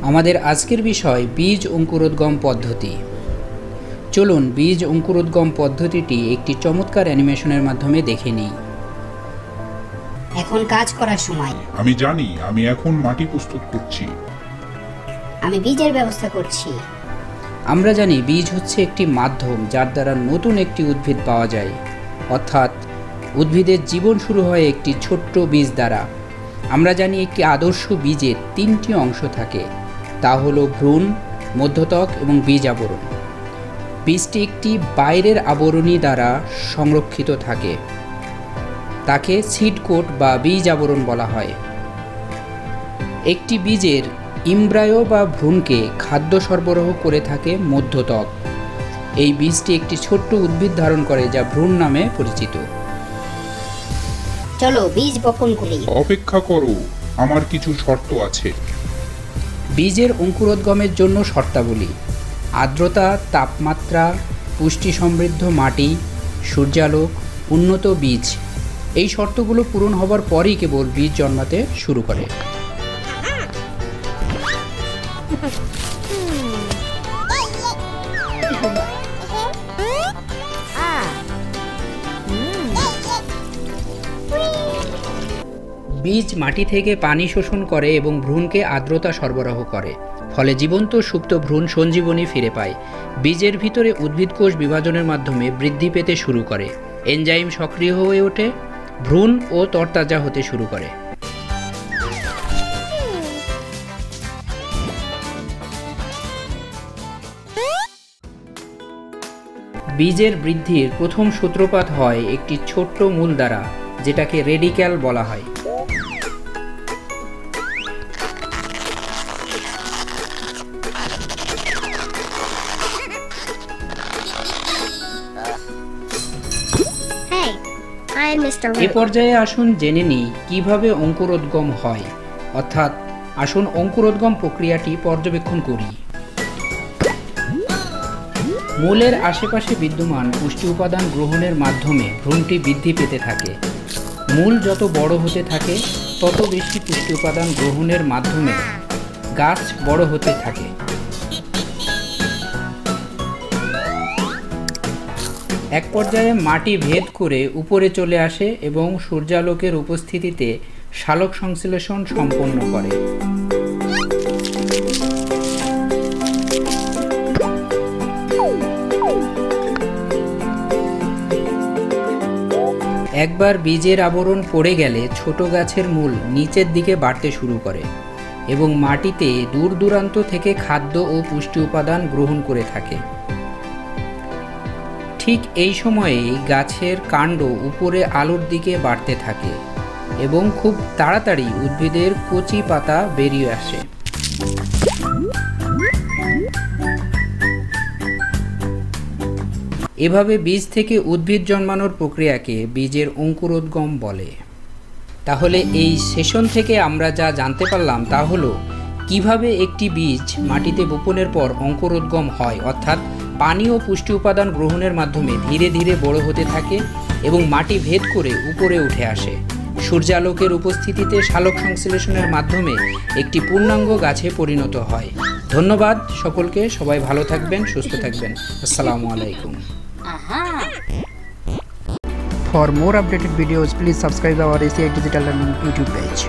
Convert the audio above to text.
আমাদের আজকের বিষয় বীজ অঙ্কুরোদ্গম পদ্ধতি। চলুন বীজ অঙ্কুরোদ্গম পদ্ধতিটি একটি চমৎকার অ্যানিমেশনের মাধ্যমে দেখে নিই। এখন কাজ করার সময়। আমি জানি, আমি এখন মাটি প্রস্তুত করছি। আমি বীজের ব্যবস্থা করছি। আমরা জানি বীজ হচ্ছে একটি মাধ্যম যার দ্বারা নতুন একটি উদ্ভিদ পাওয়া যায়, অর্থাৎ উদ্ভিদের জীবন শুরু হয় একটি ছোট্ট বীজ দ্বারা। আমরা জানি একটি আদর্শ বীজের তিনটি অংশ থাকে, তা হলো ভ্রূণ, মধ্যত্বক এবং বীজ আবরণ। বীজটি একটি বাইরের আবরণী দ্বারা সংরক্ষিত থাকে, তাকে সিড কোট বা বীজ আবরণ বলা হয়। একটি বীজের ইমব্রায়ো বা ভ্রূণকে খাদ্য সরবরাহ করে থাকে মধ্যত্বক। এই বীজটি একটি ছোট্ট উদ্ভিদ ধারণ করে যা ভ্রূণ নামে পরিচিত। চলো বীজ বপন করি। অপেক্ষা করো, আমার কিছু শর্ত আছে। বীজের অঙ্কুরোদ্গমের জন্য শর্তাবলী: আর্দ্রতা, তাপমাত্রা, পুষ্টি সমৃদ্ধ মাটি, সূর্যালোক, উন্নত বীজ। এই শর্তগুলো পূরণ হবার পরই কেবল বীজ জন্মাতে শুরু করে। বীজ মাটি থেকে পানি শোষণ করে এবং ভ্রূণকে আর্দ্রতা সরবরাহ করে, ফলে জীবন্ত সুপ্ত ভ্রূণ সঞ্জীবনী ফিরে পায়। বীজের ভিতরে উদ্ভিদ কোষ বিভাজনের মাধ্যমে বৃদ্ধি পেতে শুরু করে, এনজাইম সক্রিয় হয়ে ওঠে, ভ্রূণ ও তরতাজা হতে শুরু করে। বীজের বৃদ্ধির প্রথম সূত্রপাত হয় একটি ছোট্ট মূল দ্বারা, যেটাকে রেডিক্যাল বলা হয়। এ পর্যায়ে আসুন জেনে নিই কিভাবে অঙ্কুরোদ্গম হয়, অর্থাৎ আসুন অঙ্কুরোদ্গম প্রক্রিয়াটি পর্যবেক্ষণ করি। মূলের আশেপাশে বিদ্যমান পুষ্টি উপাদান গ্রহণের মাধ্যমে ভ্রূণটি বৃদ্ধি পেতে থাকে। মূল যত বড় হতে থাকে তত বেশি পুষ্টি উপাদান গ্রহণের মাধ্যমে গাছ বড় হতে থাকে। এক পর্যায়ে মাটি ভেদ করে উপরে চলে আসে এবং সূর্যালোকের উপস্থিতিতে সালোক সংশ্লেষণ সম্পন্ন করে। একবার বীজের আবরণ পড়ে গেলে ছোট গাছের মূল নিচের দিকে বাড়তে শুরু করে এবং মাটিতে দূর দূরান্ত থেকে খাদ্য ও পুষ্টি উপাদান গ্রহণ করে থাকে। ঠিক এই সময়েই গাছের কাণ্ড উপরে আলোর দিকে বাড়তে থাকে এবং খুব তাড়াতাড়ি উদ্ভিদের কচি পাতা বেরিয়ে আসে। এভাবে বীজ থেকে উদ্ভিদ জন্মানোর প্রক্রিয়াকে বীজের অঙ্কুরোদ্গম বলে। তাহলে এই সেশন থেকে আমরা যা জানতে পারলাম তা হলো কিভাবে একটি বীজ মাটিতে বপনের পর অঙ্কুরোদ্গম হয়, অর্থাৎ পানি ও পুষ্টি উপাদান গ্রহণের মাধ্যমে ধীরে ধীরে বড় হতে থাকে এবং মাটি ভেদ করে উপরে উঠে আসে। সূর্যালোকের উপস্থিতিতে সালোক সংশ্লেষণের মাধ্যমে একটি পূর্ণাঙ্গ গাছে পরিণত হয়। ধন্যবাদ সকলকে, সবাই ভালো থাকবেন, সুস্থ থাকবেন। আসসালামু আলাইকুম। For more updated videos, please subscribe our ACI Digital Learning YouTube page.